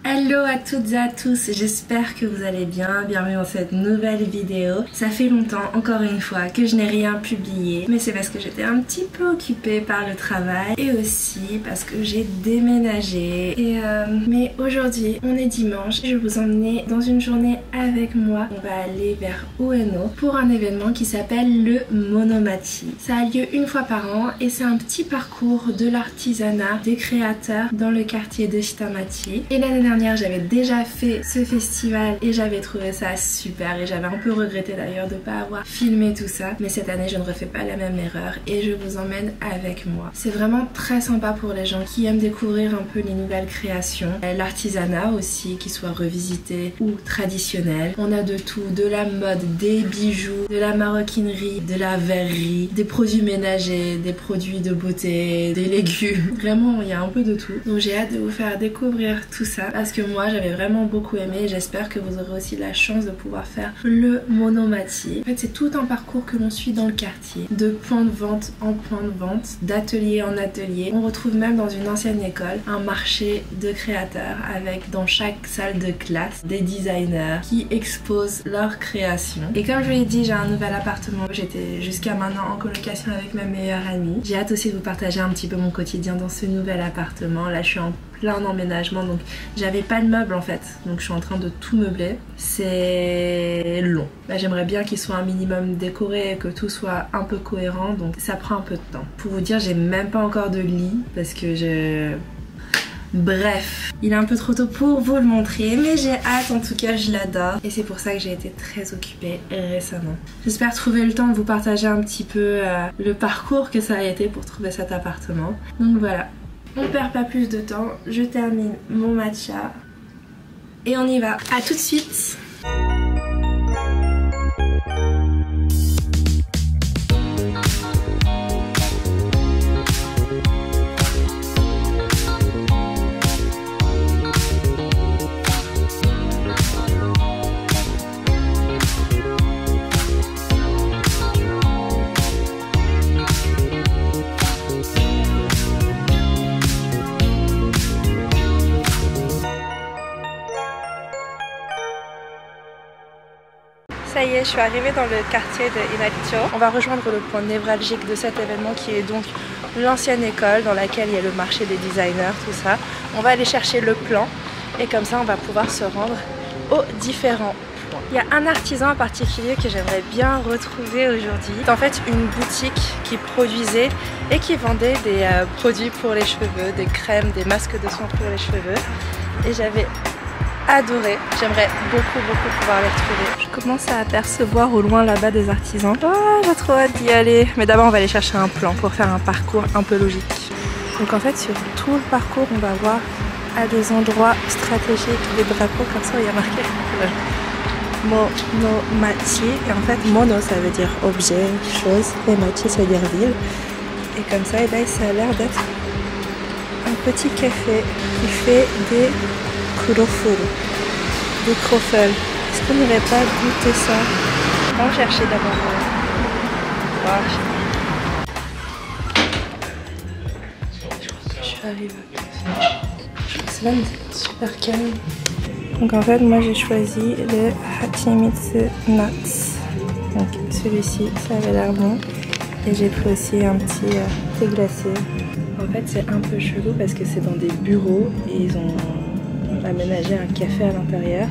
Hello à toutes et à tous, j'espère que vous allez bien, bienvenue dans cette nouvelle vidéo. Ça fait longtemps, encore une fois, que je n'ai rien publié, mais c'est parce que j'étais un petit peu occupée par le travail et aussi parce que j'ai déménagé. Mais aujourd'hui, on est dimanche, je vais vous emmener dans une journée avec moi. On va aller vers Ueno pour un événement qui s'appelle le Monomachi. Ça a lieu une fois par an et c'est un petit parcours de l'artisanat des créateurs dans le quartier de Shitamachi. Et l'année dernière, j'avais déjà fait ce festival et j'avais trouvé ça super et j'avais un peu regretté d'ailleurs de ne pas avoir filmé tout ça, mais cette année je ne refais pas la même erreur et je vous emmène avec moi. C'est vraiment très sympa pour les gens qui aiment découvrir un peu les nouvelles créations, l'artisanat aussi, qui soit revisité ou traditionnel. On a de tout, de la mode, des bijoux, de la maroquinerie, de la verrerie, des produits ménagers, des produits de beauté, des légumes. Vraiment, il y a un peu de tout. Donc j'ai hâte de vous faire découvrir tout ça parce que moi j'avais vraiment beaucoup aimé et j'espère que vous aurez aussi la chance de pouvoir faire le Monomachi. En fait, c'est tout un parcours que l'on suit dans le quartier, de point de vente en point de vente, d'atelier en atelier. On retrouve même dans une ancienne école un marché de créateurs avec dans chaque salle de classe des designers qui exposent leurs créations. Et comme je vous l'ai dit, j'ai un nouvel appartement. J'étais jusqu'à maintenant en colocation avec ma meilleure amie. J'ai hâte aussi de vous partager un petit peu mon quotidien dans ce nouvel appartement. Là, je suis en plein emménagement, donc j'avais pas de meubles en fait, donc je suis en train de tout meubler. C'est long. Là, j'aimerais bien qu'il soit un minimum décoré et que tout soit un peu cohérent, donc ça prend un peu de temps. Pour vous dire, j'ai même pas encore de lit parce que bref, il est un peu trop tôt pour vous le montrer, mais j'ai hâte, en tout cas je l'adore et c'est pour ça que j'ai été très occupée récemment. J'espère trouver le temps de vous partager un petit peu le parcours que ça a été pour trouver cet appartement. Donc voilà, on perd pas plus de temps, je termine mon matcha et on y va. À tout de suite. Ça y est, je suis arrivée dans le quartier de Inacho. On va rejoindre le point névralgique de cet événement qui est donc l'ancienne école dans laquelle il y a le marché des designers, tout ça. On va aller chercher le plan et comme ça on va pouvoir se rendre aux différents points. Il y a un artisan en particulier que j'aimerais bien retrouver aujourd'hui. C'est en fait une boutique qui produisait et qui vendait des produits pour les cheveux, des crèmes, des masques de soins pour les cheveux. Et j'avais adoré. J'aimerais beaucoup pouvoir les retrouver. Je commence à apercevoir au loin là-bas des artisans. Oh, j'ai trop hâte d'y aller. Mais d'abord on va aller chercher un plan pour faire un parcours un peu logique. Donc en fait sur tout le parcours on va voir à des endroits stratégiques des drapeaux comme ça il y a marqué Monomachi. Et en fait mono ça veut dire objet, chose, et machi ça veut dire ville. Et comme ça, et là ça a l'air d'être un petit café qui fait des des croffles. Est-ce qu'on n'irait pas goûter ça? On va chercher d'abord. Je suis arrivée. Je trouve que c'est même super calme. Donc en fait, moi j'ai choisi le Hachimitsu Nuts. Donc celui-ci, ça avait l'air bon. Et j'ai pris aussi un petit thé glacé. En fait, c'est un peu chelou parce que c'est dans des bureaux et ils ont aménager un café à l'intérieur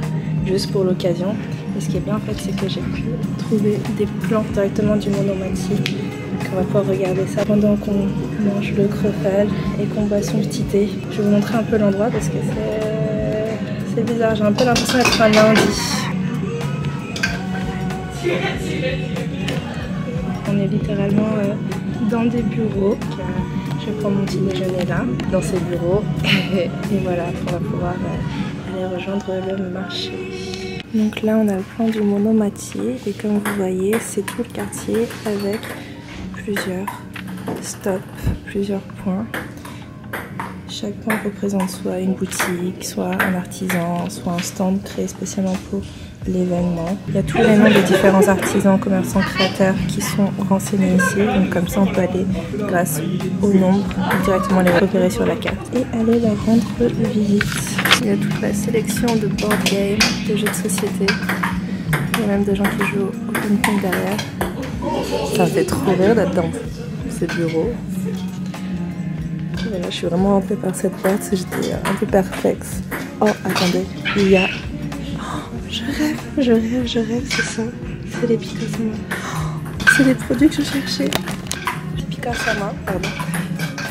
juste pour l'occasion. Et ce qui est bien en fait, c'est que j'ai pu trouver des plans directement du Monomachi. Donc on va pouvoir regarder ça pendant qu'on mange le croffle et qu'on boit son petit thé. Je vais vous montrer un peu l'endroit parce que c'est bizarre, j'ai un peu l'impression d'être un lundi. On est littéralement dans des bureaux. Je vais prendre mon petit déjeuner là, dans ces bureaux, et voilà, on va pouvoir aller rejoindre le marché. Donc là on a le plan du Monomachi, et comme vous voyez, c'est tout le quartier avec plusieurs stops, plusieurs points. Chaque point représente soit une boutique, soit un artisan, soit un stand créé spécialement pour l'événement. Il y a tous les noms des différents artisans, commerçants, créateurs qui sont renseignés ici. Donc comme ça on peut aller, grâce au nombre, directement les repérer sur la carte et aller leur rendre visite. Il y a toute la sélection de board games, de jeux de société. Il y a même des gens qui jouent au ping-pong derrière. Ça me fait trop rire d'être dans ce bureau. Et là, je suis vraiment rentrée par cette porte parce que j'étais un peu perplexe. Oh, attendez, il y a... Je rêve, c'est ça. C'est les Pika-sama. C'est les produits que je cherchais. Les Pika-sama, pardon.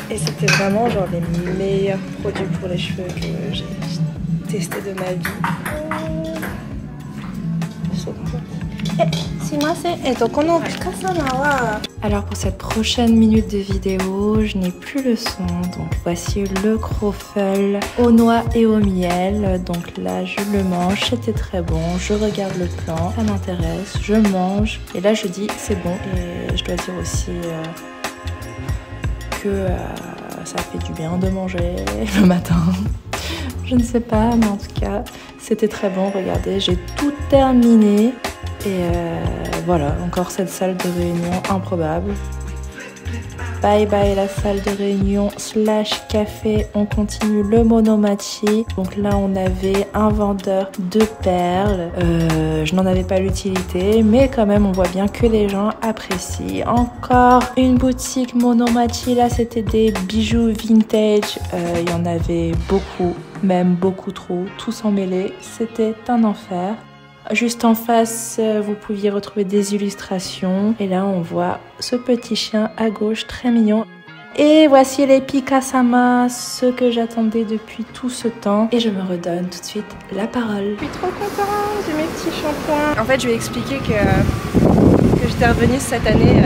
Et c'était vraiment genre les meilleurs produits pour les cheveux que j'ai testé de ma vie. Alors pour cette prochaine minute de vidéo, je n'ai plus le son, donc voici le croffle aux noix et au miel. Donc là je le mange, c'était très bon, je regarde le plan, ça m'intéresse, je mange et là je dis c'est bon. Et je dois dire aussi que ça fait du bien de manger le matin. Je ne sais pas, mais en tout cas c'était très bon. Regardez, j'ai tout terminé. Et voilà, encore cette salle de réunion improbable. Bye bye la salle de réunion / café, on continue le monomachi. Donc là on avait un vendeur de perles, je n'en avais pas l'utilité, mais quand même on voit bien que les gens apprécient. Encore une boutique monomachi, là c'était des bijoux vintage, il y en avait beaucoup, même beaucoup trop, tous emmêlés, c'était un enfer. Juste en face, vous pouviez retrouver des illustrations. Et là, on voit ce petit chien à gauche, très mignon. Et voici les Pika-sama, ce que j'attendais depuis tout ce temps. Et je me redonne tout de suite la parole. Je suis trop contente de mes petits shampoings. En fait, je vais expliquer que j'étais revenue cette année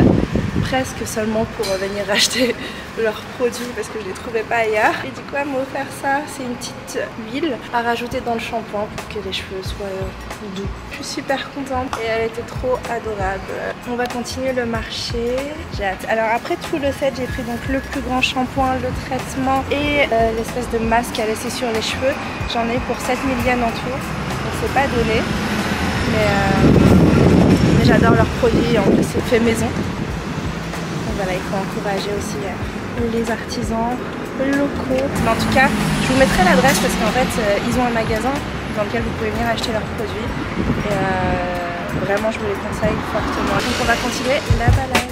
presque seulement pour venir acheter leurs produits parce que je les trouvais pas ailleurs. Et du coup, elle m'a offert ça. C'est une petite huile à rajouter dans le shampoing pour que les cheveux soient doux. Je suis super contente et elle était trop adorable. On va continuer le marché. J'ai hâte. Alors après tout le set, j'ai pris donc le plus grand shampoing, le traitement et l'espèce de masque à laisser sur les cheveux. J'en ai pour 7000 yens en tout. Donc c'est pas donné. Mais j'adore leurs produits. En plus, c'est fait maison. Voilà, il faut encourager aussi les artisans locaux. Mais en tout cas, je vous mettrai l'adresse parce qu'en fait, ils ont un magasin dans lequel vous pouvez venir acheter leurs produits. Et vraiment, je vous les conseille fortement. Donc on va continuer la balade.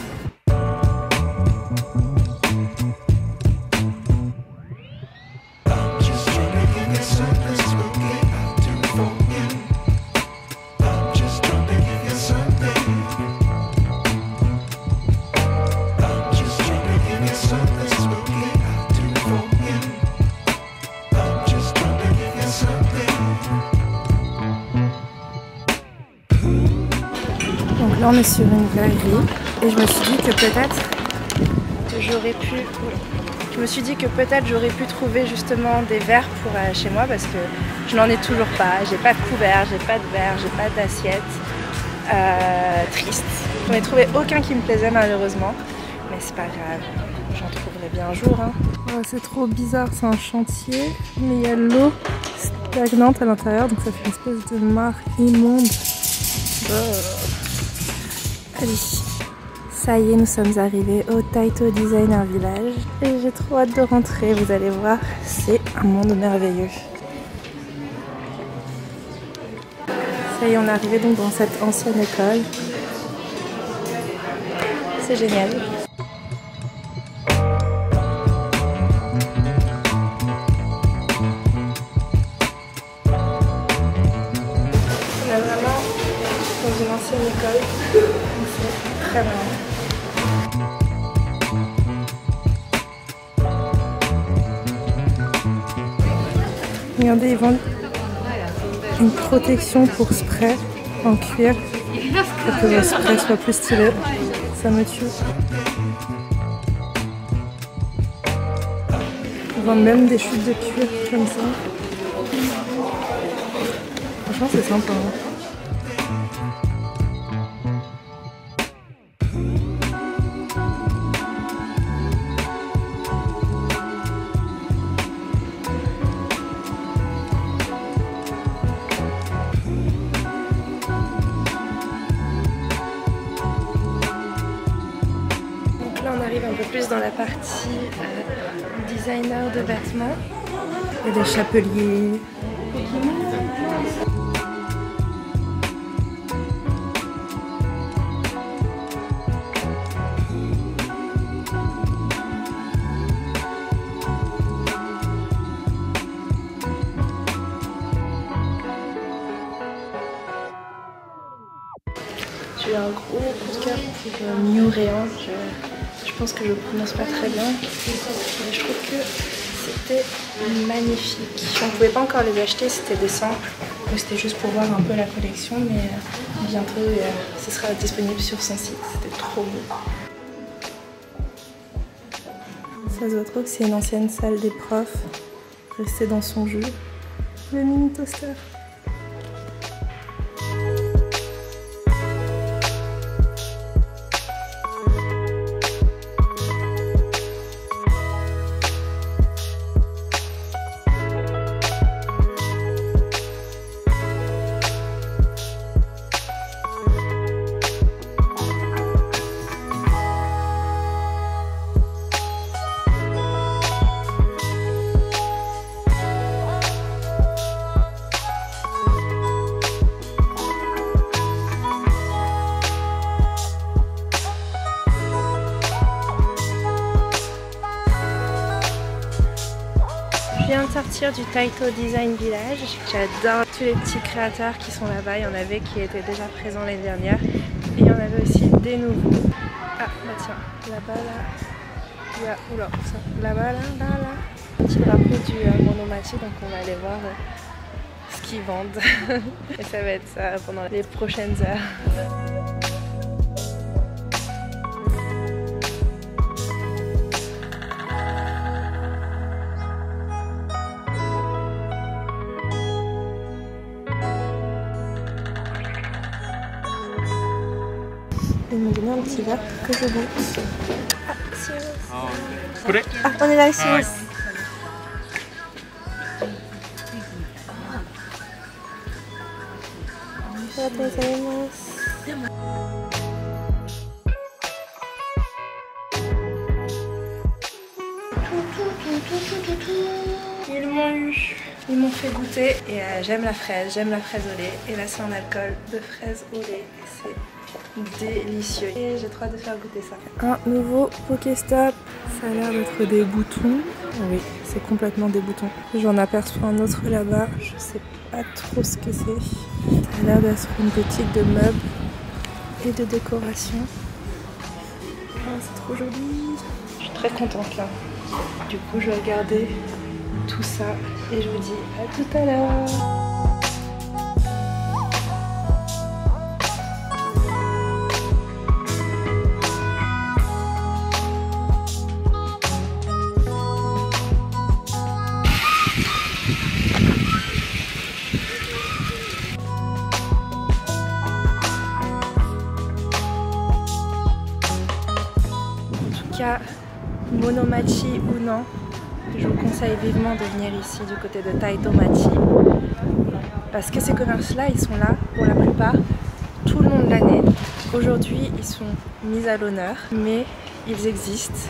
Donc là on est sur une galerie et je me suis dit que peut-être j'aurais pu trouver justement des verres pour chez moi parce que je n'en ai toujours pas. J'ai pas de couvert, j'ai pas de verre, j'ai pas d'assiette. Triste. J'en ai trouvé aucun qui me plaisait malheureusement, mais c'est pas grave. J'en trouverai bien un jour. Hein. Oh, c'est trop bizarre, c'est un chantier, mais il y a l'eau stagnante à l'intérieur, donc ça fait une espèce de mare immonde. Allez, ça y est, nous sommes arrivés au Taito Designer Village et j'ai trop hâte de rentrer, vous allez voir, c'est un monde merveilleux. Ça y est, on est arrivé donc dans cette ancienne école. C'est génial. On est vraiment dans une ancienne école. C'est très marrant. Regardez, ils vendent une protection pour spray en cuir pour que le spray soit plus stylé. Ça me tue. Ils vendent même des chutes de cuir comme ça. Franchement, c'est sympa. Hein. petit designer de vêtements. Il y a des chapeliers. J'ai eu un gros coup de cœur pour New Réan. Je pense que je ne prononce pas très bien, mais je trouve que c'était magnifique. On ne pouvait pas encore les acheter, c'était des samples, donc c'était juste pour voir un peu la collection, mais bientôt ce sera disponible sur son site. C'était trop beau. Ça se voit trop que c'est une ancienne salle des profs, restée dans son jus. Le mini toaster. Je viens de sortir du Taito Design Village. J'adore tous les petits créateurs qui sont là-bas. Il y en avait qui étaient déjà présents l'année dernière. Et il y en avait aussi des nouveaux. Ah bah tiens, là-bas là, il y a, oula, ça, là-bas là, petit drapeau du Monomachi, donc on va aller voir ce qu'ils vendent. Et ça va être ça pendant les prochaines heures. Ils m'ont donné un petit verre que je goûte. Ah, on est là, ici. Ils m'ont eu. Ils m'ont fait goûter et j'aime la fraise au lait. Et là c'est un alcool de fraise au lait. C'est délicieux. Et j'ai trop hâte de faire goûter ça. Un nouveau Pokéstop. Ça a l'air d'être des boutons. Oui, c'est complètement des boutons. J'en aperçois un autre là-bas. Je sais pas trop ce que c'est. Ça a l'air d'être une boutique de meubles et de décoration. Oh, c'est trop joli. Je suis très contente là. Du coup, je vais regarder tout ça et je vous dis à tout à l'heure. Monomachi ou non, je vous conseille vivement de venir ici du côté de Taitomachi parce que ces commerces-là, ils sont là pour la plupart tout le long de l'année. Aujourd'hui, ils sont mis à l'honneur, mais ils existent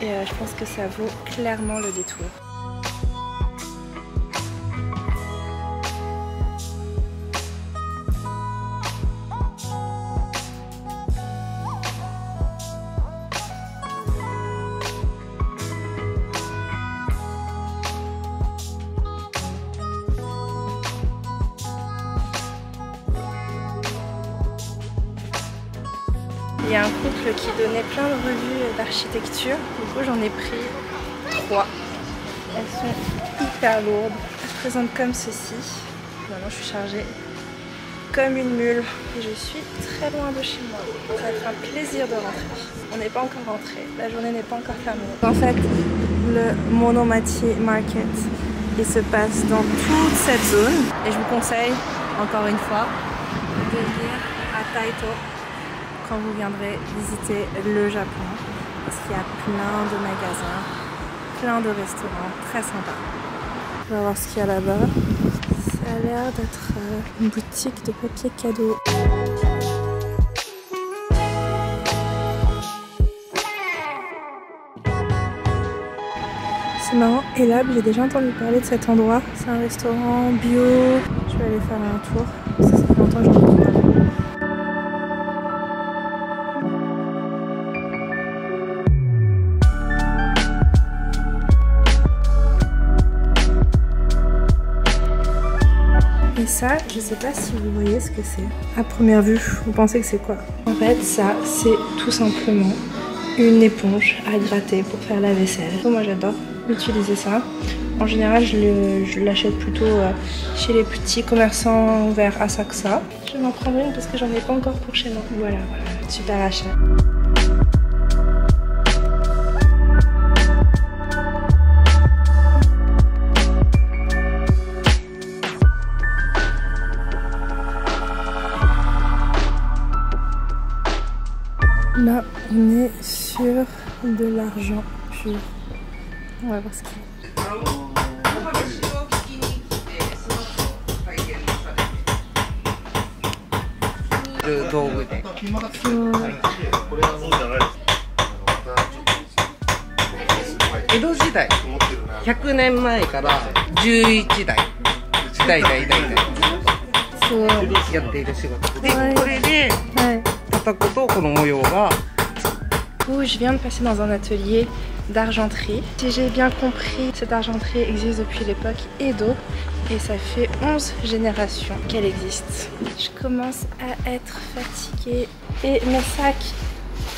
et je pense que ça vaut clairement le détour. Il y a un couple qui donnait plein de revues d'architecture, du coup j'en ai pris 3. Elles sont hyper lourdes, elles se présentent comme ceci. Maintenant je suis chargée comme une mule et je suis très loin de chez moi. Ça va être un plaisir de rentrer. On n'est pas encore rentré, la journée n'est pas encore terminée. En fait, le Monomachi Market, il se passe dans toute cette zone et je vous conseille, encore une fois, de venir à Taito quand vous viendrez visiter le Japon, parce qu'il y a plein de magasins, plein de restaurants très sympas. On va voir ce qu'il y a là-bas. Ça a l'air d'être une boutique de papier cadeau. C'est marrant, Elab, j'ai déjà entendu parler de cet endroit. C'est un restaurant bio. Je vais aller faire un tour. Ça fait longtemps que j'en ai entendu parler. Et ça, je sais pas si vous voyez ce que c'est. À première vue, vous pensez que c'est quoi? En fait, ça, c'est tout simplement une éponge à gratter pour faire la vaisselle. Moi, j'adore utiliser ça. En général, je l'achète plutôt chez les petits commerçants vers Asakusa. Je vais m'en prendre une parce que j'en ai pas encore pour chez moi. Voilà, super achat. Là, on est sur de l'argent pur. On va voir ce qu'il y a. Edo 時代、100年前から11代、代そうやっている仕事で、これで叩くとこの模様が。Je viens de passer dans un atelier d'argenterie. Si j'ai bien compris, cette argenterie existe depuis l'époque Edo et ça fait 11 générations qu'elle existe. Je commence à être fatiguée et mes sacs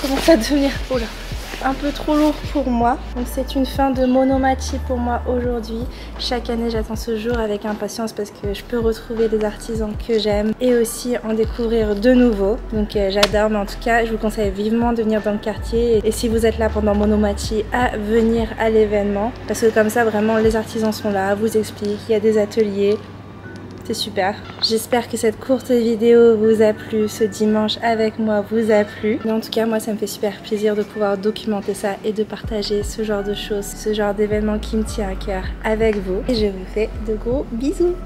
commencent à devenir un peu trop lourds pour moi. Donc c'est une fin de monomachi pour moi aujourd'hui. Chaque année j'attends ce jour avec impatience parce que je peux retrouver des artisans que j'aime et aussi en découvrir de nouveaux. Donc j'adore, mais en tout cas je vous conseille vivement de venir dans le quartier et si vous êtes là pendant monomachi à venir à l'événement parce que comme ça vraiment les artisans sont là, vous expliquent, il y a des ateliers. C'est super. J'espère que cette courte vidéo vous a plu, ce dimanche avec moi vous a plu. Mais en tout cas, moi ça me fait super plaisir de pouvoir documenter ça et de partager ce genre de choses, ce genre d'événement qui me tient à cœur avec vous. Et je vous fais de gros bisous.